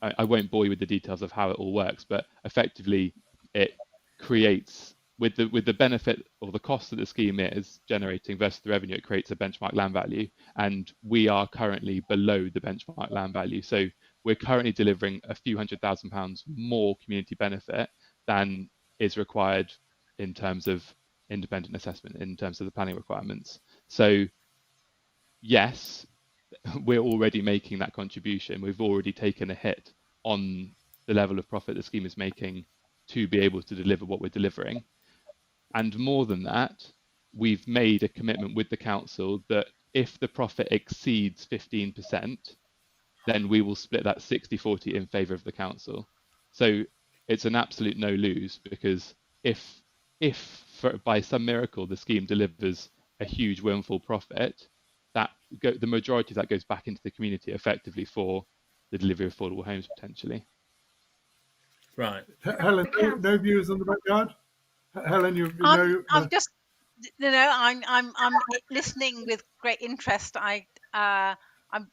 I won't bore you with the details of how it all works, but effectively it creates, with the benefit or the cost that the scheme is generating versus the revenue, it creates a benchmark land value, and we are currently below the benchmark land value. So we're currently delivering a few £100,000 more community benefit than is required in terms of independent assessment, in terms of the planning requirements. So yes, we're already making that contribution. We've already taken a hit on the level of profit the scheme is making to be able to deliver what we're delivering. And more than that, we've made a commitment with the council that if the profit exceeds 15%, then we will split that 60-40 in favour of the council. So it's an absolute no lose, because if by some miracle the scheme delivers a huge windfall profit, the majority of that goes back into the community effectively for the delivery of affordable homes potentially. Right. Helen, The council. no views on the backyard? Helen, you know. I'm just, I'm listening with great interest. I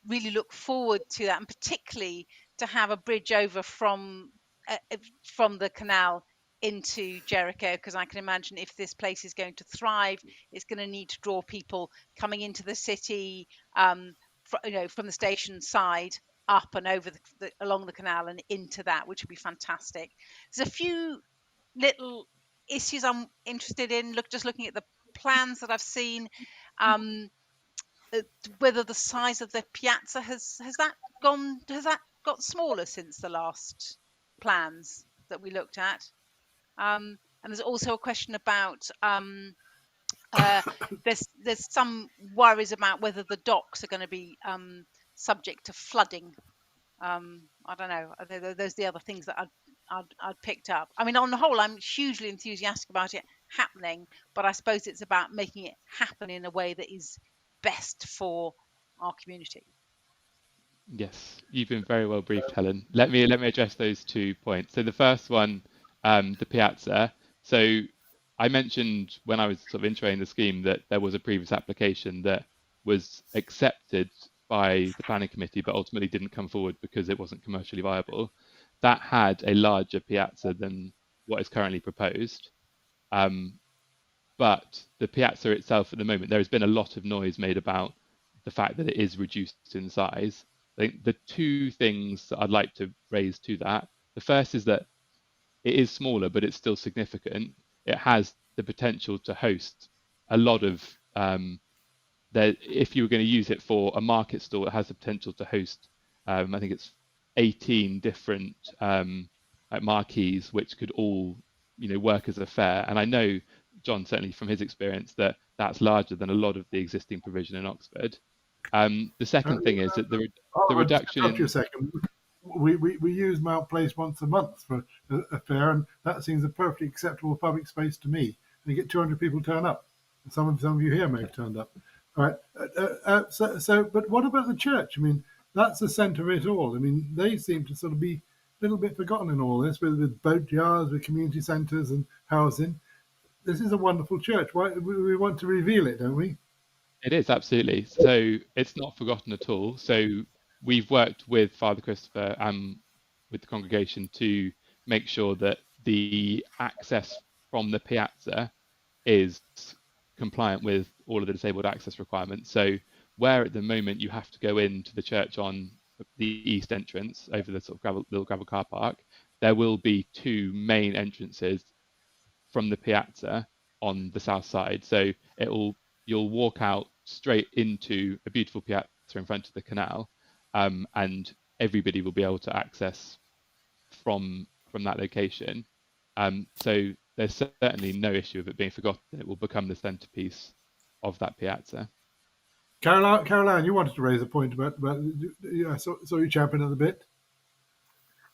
really look forward to that, and particularly to have a bridge over from the canal into Jericho, because I can imagine if this place is going to thrive, it's going to need to draw people coming into the city, from the station side up and over along the canal and into that, which would be fantastic. There's a few little issues I'm interested in. Just looking at the plans that I've seen, whether the size of the piazza has that got smaller since the last plans that we looked at. And there's also a question about there's some worries about whether the docks are going to be subject to flooding. I don't know. Those are the other things that I'd picked up. I mean, on the whole, I'm hugely enthusiastic about it happening, but I suppose it's about making it happen in a way that is best for our community. Yes, you've been very well briefed, Helen. Let me address those 2 points. So the first one, the piazza. So I mentioned when I was sort of introing the scheme that there was a previous application that was accepted by the planning committee, but ultimately didn't come forward because it wasn't commercially viable. That had a larger piazza than what is currently proposed. But the piazza itself at the moment, there has been a lot of noise made about the fact that it is reduced in size. I think the 2 things that I'd like to raise to that, the first is that it is smaller, but it's still significant. It has the potential to host a lot of, if you were going to use it for a market stall, it has the potential to host, I think it's 18 different marquees, which could all, work as a fair. And I know, John, certainly from his experience, that that's larger than a lot of the existing provision in Oxford. The second thing is that the reduction I'll you a in... second. We use Mount Place once a month for a fair, and that seems a perfectly acceptable public space to me. And you get 200 people turn up. Some of you here may have turned up. All right. But what about the church? I mean, that's the centre of it all. I mean, they seem to sort of be a little bit forgotten in all this, with boat yards, with community centres and housing. This is a wonderful church. Why we want to reveal it, don't we? It is, absolutely. So it's not forgotten at all. So we've worked with Father Christopher and with the congregation to make sure that the access from the piazza is compliant with all of the disabled access requirements. So where at the moment you have to go into the church on the east entrance over the sort of little gravel car park, there will be 2 main entrances from the piazza on the south side. So you'll walk out straight into a beautiful piazza in front of the canal, and everybody will be able to access from that location. So there's certainly no issue of it being forgotten. It will become the centerpiece of that piazza. Carole-Ann, you wanted to raise a point about I saw you champing at the bit.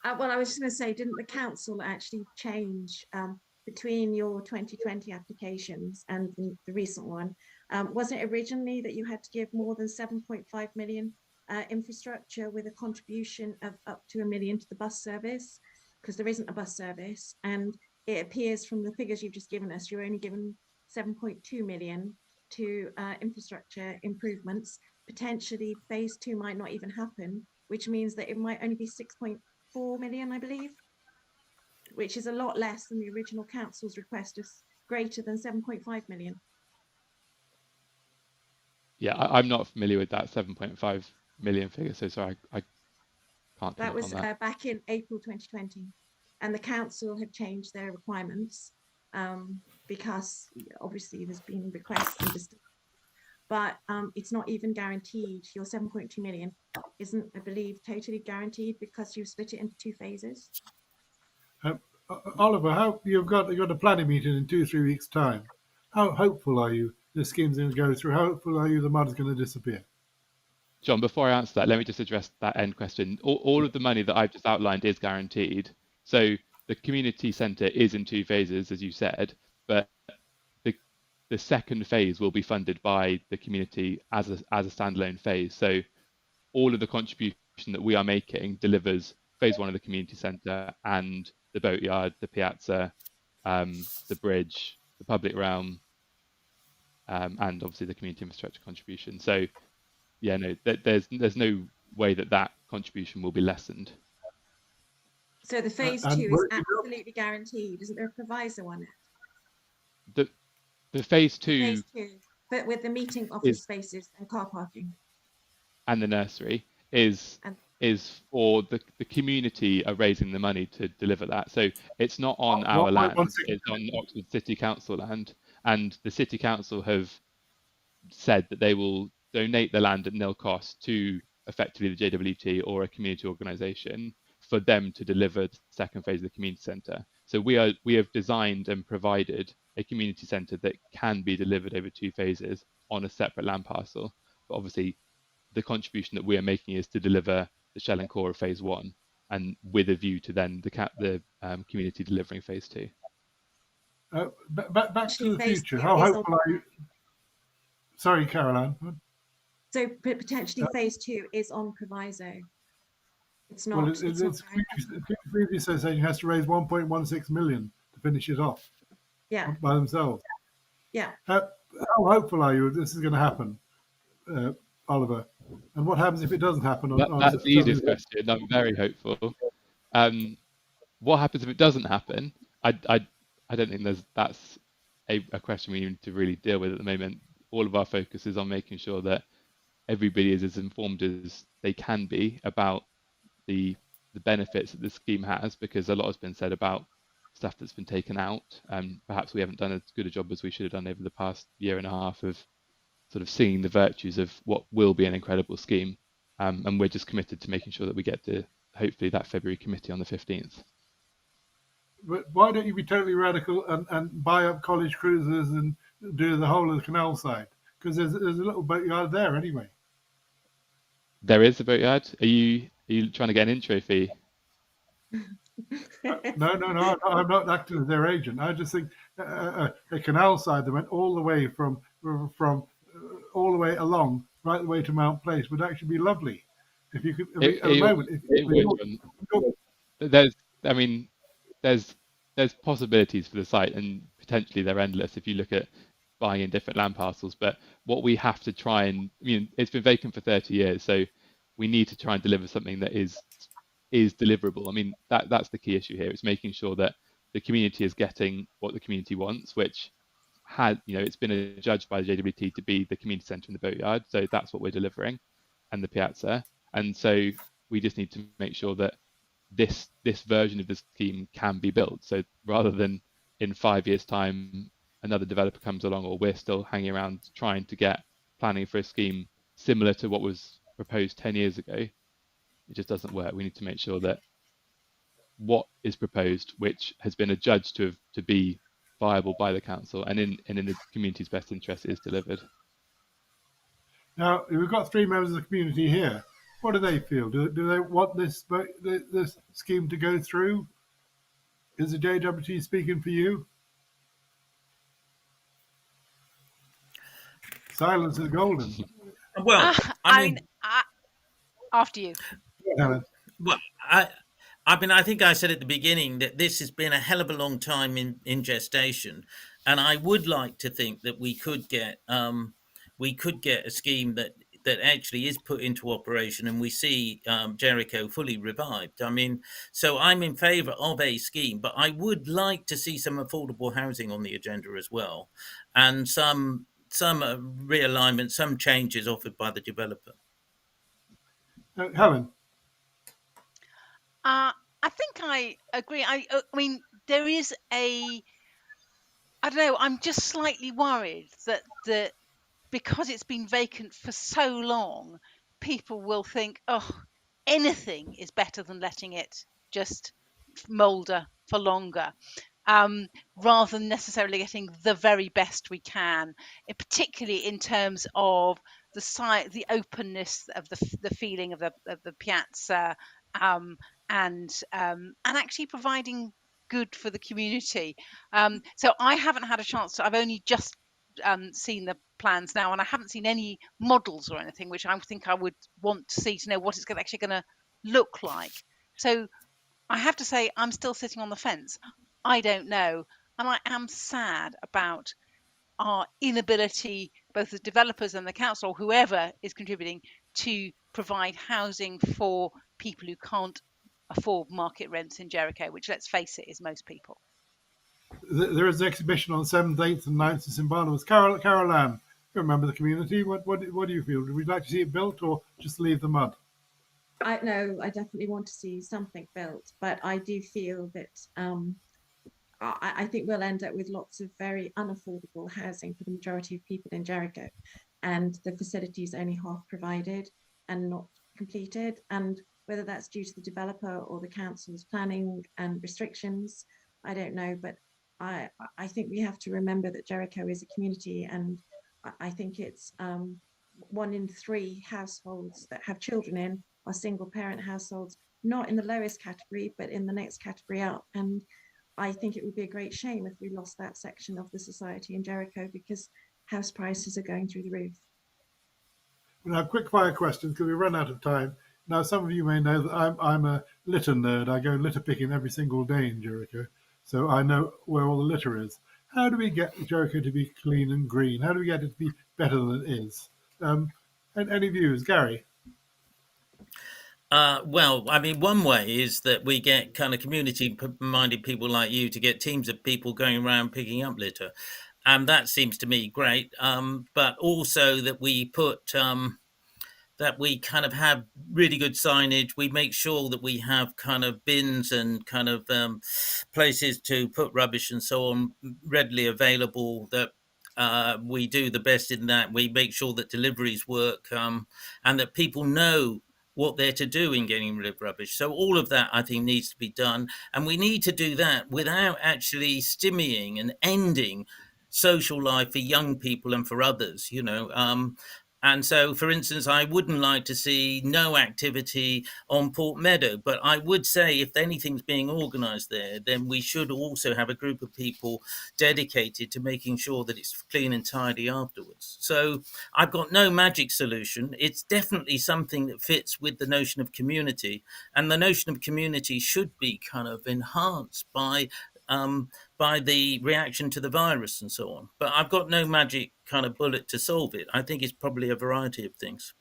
Well, I was just going to say, didn't the council actually change between your 2020 applications and the recent one? Wasn't it originally that you had to give more than 7.5 million infrastructure with a contribution of up to £1 million to the bus service? Because there isn't a bus service, and it appears from the figures you've just given us, you're only given 7.2 million to infrastructure improvements. Potentially phase 2 might not even happen, which means that it might only be 6.4 million, I believe, which is a lot less than the original council's request of greater than 7.5 million. Yeah, I'm not familiar with that 7.5 million figure, so sorry, I can't That comment was on that. back in April 2020, and the council have changed their requirements because obviously there's been requests but it's not even guaranteed. Your 7.2 million isn't, I believe, totally guaranteed because you've split it into 2 phases. Oliver, how you've got a planning meeting in 2-3 weeks' time. How hopeful are you the scheme's going to go through? How hopeful are you the mud is going to disappear? John, before I answer that, let me just address that end question. All of the money that I've just outlined is guaranteed. So the community centre is in 2 phases, as you said, but the second phase will be funded by the community as a standalone phase. So all of the contribution that we are making delivers phase 1 of the community centre and the boatyard, the piazza, the bridge, the public realm, and obviously the community infrastructure contribution. So yeah, no, there's no way that contribution will be lessened. So the phase 2 is absolutely guaranteed. Isn't there a proviso on it? The phase 2, phase 2, but with the meeting office spaces and car parking and the nursery is for the community are raising the money to deliver that. So it's not on our land, it's on Oxford City Council land, and the City Council have said that they will donate the land at nil cost to effectively the JWT or a community organisation for them to deliver the second phase of the community centre. So we have designed and provided a community centre that can be delivered over 2 phases on a separate land parcel. But obviously, the contribution that we are making is to deliver the shell and core of phase 1, and with a view to then the community delivering phase 2. Back to the future. How hopeful are you? Sorry, Carole-Ann. So potentially phase 2 is on proviso. It's not. Well, it's previously saying it has to raise 1.16 million to finish it off. Yeah. By themselves. Yeah. How hopeful are you this is going to happen, Oliver? And what happens if it doesn't happen? That's the easiest question. I'm very hopeful. What happens if it doesn't happen? I don't think that's a question we need to really deal with at the moment. All of our focus is on making sure that everybody is as informed as they can be about the benefits that the scheme has, because a lot has been said about stuff that's been taken out. Perhaps we haven't done as good a job as we should have done over the past year and a half of sort of seeing the virtues of what will be an incredible scheme. And we're just committed to making sure that we get to hopefully that February committee on the 15th. But why don't you be totally radical and buy up college cruisers and do the whole of the canal side? Because there's a little boatyard there anyway. There is a boatyard. Are you trying to get an intro fee? No, I'm not acting as their agent. I just think a canal side that went all the way from all the way along, right the way to Mount Place, would actually be lovely. If you could, at the moment, there's possibilities for the site, and potentially they're endless if you look at buying in different land parcels. But what we have to try and, it's been vacant for 30 years, so we need to try and deliver something that is deliverable. That's the key issue here. It's making sure that the community is getting what the community wants, which it's been adjudged by the JWT to be the community centre in the boatyard. So that's what we're delivering, and the piazza. And so we just need to make sure that this version of the scheme can be built. So rather than in 5 years' time, another developer comes along, or we're still hanging around trying to get planning for a scheme similar to what was proposed 10 years ago, it just doesn't work. We need to make sure that what is proposed, which has been adjudged to be viable by the council and in the community's best interest, is delivered. Now, we've got 3 members of the community here. What do they feel? Do they want this scheme to go through? Is the JWT speaking for you? Silence is golden. Well, after you. Helen. Well, I think I said at the beginning that this has been a hell of a long time in gestation. And I would like to think that we could get a scheme that actually is put into operation, and we see Jericho fully revived. I mean, so I'm in favour of a scheme, but I would like to see some affordable housing on the agenda as well, and some realignment, some changes offered by the developer. Helen. I think I agree. I mean, there is a. I don't know. I'm just slightly worried that because it's been vacant for so long, people will think, oh, anything is better than letting it just moulder for longer, rather than necessarily getting the very best we can, particularly in terms of the openness of the feeling of the piazza, and actually providing good for the community. So I haven't had a chance to. I've only just seen the plans now, and I haven't seen any models or anything, which I think I would want to see to know what it's actually going to look like. So I have to say, I'm still sitting on the fence. I don't know, and I am sad about our inability, both the developers and the council, or whoever is contributing, to provide housing for people who can't afford market rents in Jericho, which, let's face it, is most people. There is an exhibition on 7th, 8th, and 9th of St Barnabas. Carole-Ann, you remember the community. What do you feel? Would we like to see it built or just leave the mud? I definitely want to see something built, but I do feel that I think we'll end up with lots of very unaffordable housing for the majority of people in Jericho, and the facilities only half provided and not completed. And whether that's due to the developer or the council's planning and restrictions, I don't know. But I think we have to remember that Jericho is a community, and I think it's 1 in 3 households that have children in are single parent households, not in the lowest category, but in the next category up. And I think it would be a great shame if we lost that section of the society in Jericho, because house prices are going through the roof. Now, quick fire questions because we run out of time. Now, some of you may know that I'm a litter nerd. I go litter picking every single day in Jericho, so I know where all the litter is. How do we get Jericho to be clean and green? How do we get it to be better than it is? And any views, Gary? Well, I mean, one way is that we get kind of community-minded people like you to get teams of people going around picking up litter, and that seems to me great. But also that we that we kind of have really good signage. We make sure that we have kind of bins and kind of places to put rubbish and so on readily available. That we do the best in that. We make sure that deliveries work, and that people know what they're to do in getting rid of rubbish. So all of that, I think, needs to be done. And we need to do that without actually stymieing and ending social life for young people and for others, and so, for instance, I wouldn't like to see no activity on Port Meadow, but I would say if anything's being organised there, then we should also have a group of people dedicated to making sure that it's clean and tidy afterwards. So I've got no magic solution. It's definitely something that fits with the notion of community, and the notion of community should be kind of enhanced by the reaction to the virus and so on. But I've got no magic kind of bullet to solve it. I think it's probably a variety of things.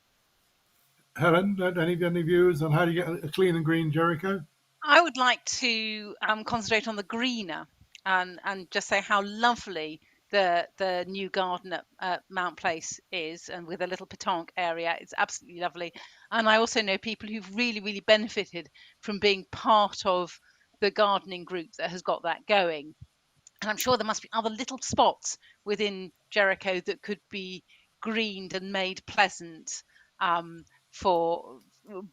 Helen, any views on how to get a clean and green Jericho? I would like to concentrate on the greener, and just say how lovely the new garden at Mount Place is, and with a little petanque area. It's absolutely lovely. And I also know people who've really benefited from being part of the gardening group that has got that going. And I'm sure there must be other little spots within Jericho that could be greened and made pleasant, for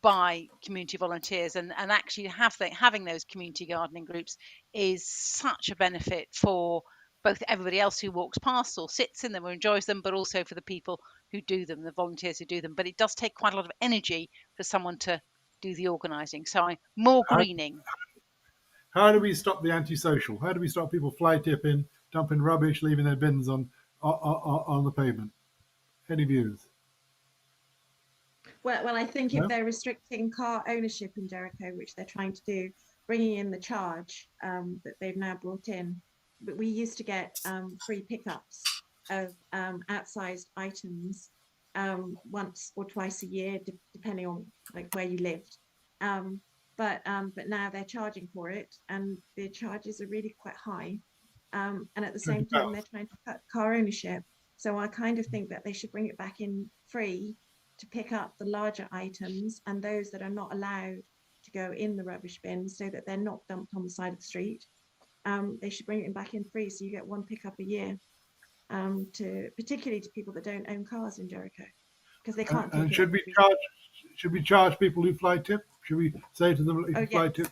by community volunteers, and actually having those community gardening groups is such a benefit for both everybody else who walks past or sits in them or enjoys them, but also for the people who do them, the volunteers who do them. But it does take quite a lot of energy for someone to do the organising. So more greening. How do we stop the antisocial? How do we stop people fly tipping, dumping rubbish, leaving their bins on the pavement? Any views? Well, I think No? if they're restricting car ownership in Jericho, which they're trying to do, bringing in the charge that they've now brought in, but we used to get free pickups of outsized items once or twice a year, depending on like where you lived. Um, but now they're charging for it, and the charges are really quite high. And at the same time, they're trying to cut car ownership. So I kind of think that they should bring it back in free to pick up the larger items and those that are not allowed to go in the rubbish bin, so that they're not dumped on the side of the street. They should bring it back in free, so you get one pickup a year, to particularly to people that don't own cars in Jericho, because they can't take And it should we charge? Should we charge people who fly tip? Should we say to them, if Oh you fly yes, tip,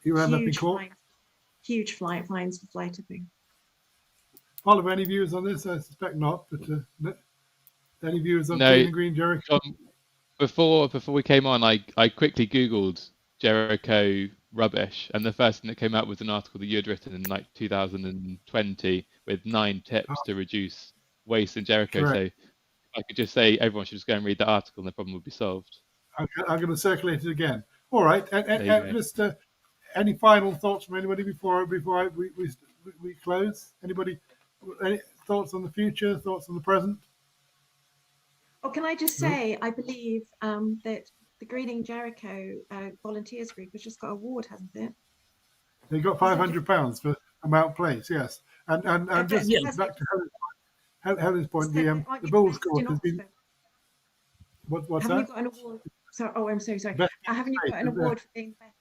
you end up in huge court? fines, fines for fly tipping. Oliver, any views on this? I suspect not, but any views on No, clean and green Jericho? John, before we came on, I quickly Googled Jericho rubbish, and the first thing that came out was an article that you had written in like 2020 with 9 tips to reduce waste in Jericho. Correct. So I could just say everyone should just go and read that article, and the problem would be solved. I'm going to circulate it again. All right. There you go. Just any final thoughts from anybody before we close? Anybody? Any thoughts on the future? Thoughts on the present? Oh, can I just say, I believe that the Greening Jericho volunteers group has just got an award, hasn't it? They got £500 for Mount Place, yes. And just Yeah. back to Helen's point, So, the aren't you Bulls based court in has been. Oxford? What's Haven't you that? got an award? So, oh, I'm so sorry. Best Haven't you got an space, award for being best?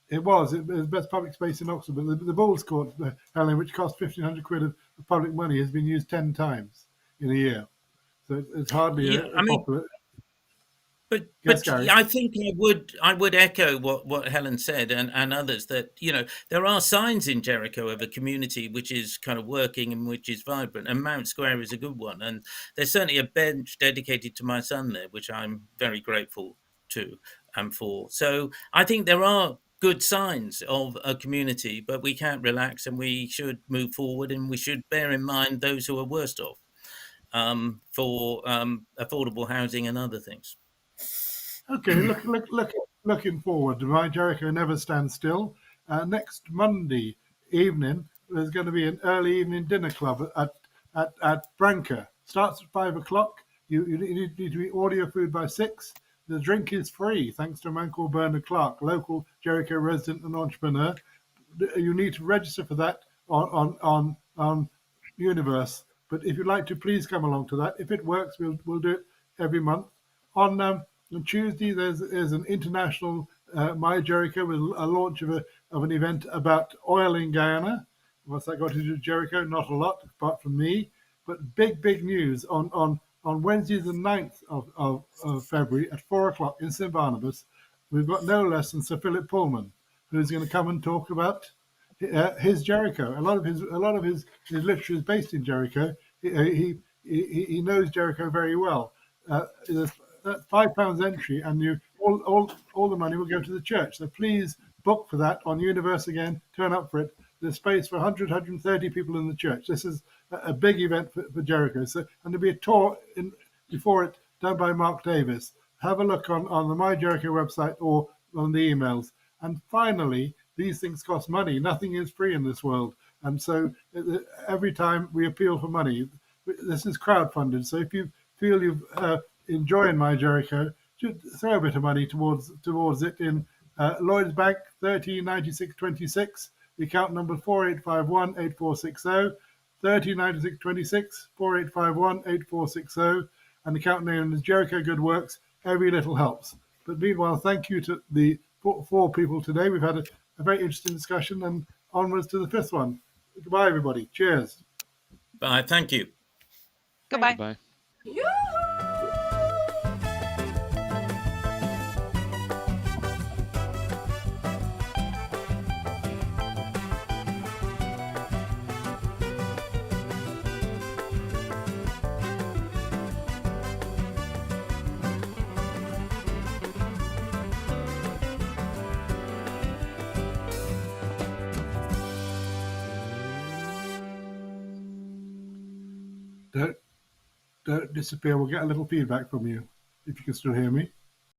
It was best public space in Oxford, but the Bulls court, Helen, which cost £1,500 of public money, has been used 10 times in a year. So it's hardly Yeah, a popular. But Yes, but Gary. I think I would echo what Helen said and others, that there are signs in Jericho of a community which is kind of working and which is vibrant, and Mount Square is a good one, and there's certainly a bench dedicated to my son there, which I'm very grateful to and for. So I think there are good signs of a community, but we can't relax, and we should move forward, and we should bear in mind those who are worst off, for affordable housing and other things. Okay, looking forward. My Jericho never stands still. Next Monday evening, there's going to be an early evening dinner club at Branca. Starts at 5 o'clock. You need to eat audio food by 6. The drink is free, thanks to a man called Bernard Clark, local Jericho resident and entrepreneur. You need to register for that on Universe. But if you'd like to, please come along to that. If it works, we'll do it every month. On Tuesday, there's an international My Jericho with a launch of an event about oil in Guyana. What's that got to do with Jericho? Not a lot, apart from me. But big news on Wednesday, the 9th of February at 4 o'clock in St. Barnabas. We've got no less than Sir Philip Pullman, who's going to come and talk about his Jericho. A lot of his literature is based in Jericho. He knows Jericho very well. That's £5 entry, and all the money will go to the church. So please book for that on Universe again. Turn up for it. There's space for 130 people in the church. This is a big event for Jericho. So, and there'll be a tour before it done by Mark Davis. Have a look on the My Jericho website or on the emails. And finally, these things cost money. Nothing is free in this world. And so every time we appeal for money, this is crowdfunded. So if you feel you've enjoying My Jericho, should throw a bit of money towards it in Lloyds Bank 139626, the account number 48518460, 139626 48518460, and the account name is Jericho Good Works. Every little helps. But meanwhile, thank you to the four people today. We've had a very interesting discussion, and onwards to the 5th one. Goodbye, everybody. Cheers. Bye. Thank you. Goodbye. Goodbye. Don't disappear. We'll get a little feedback from you if you can still hear me.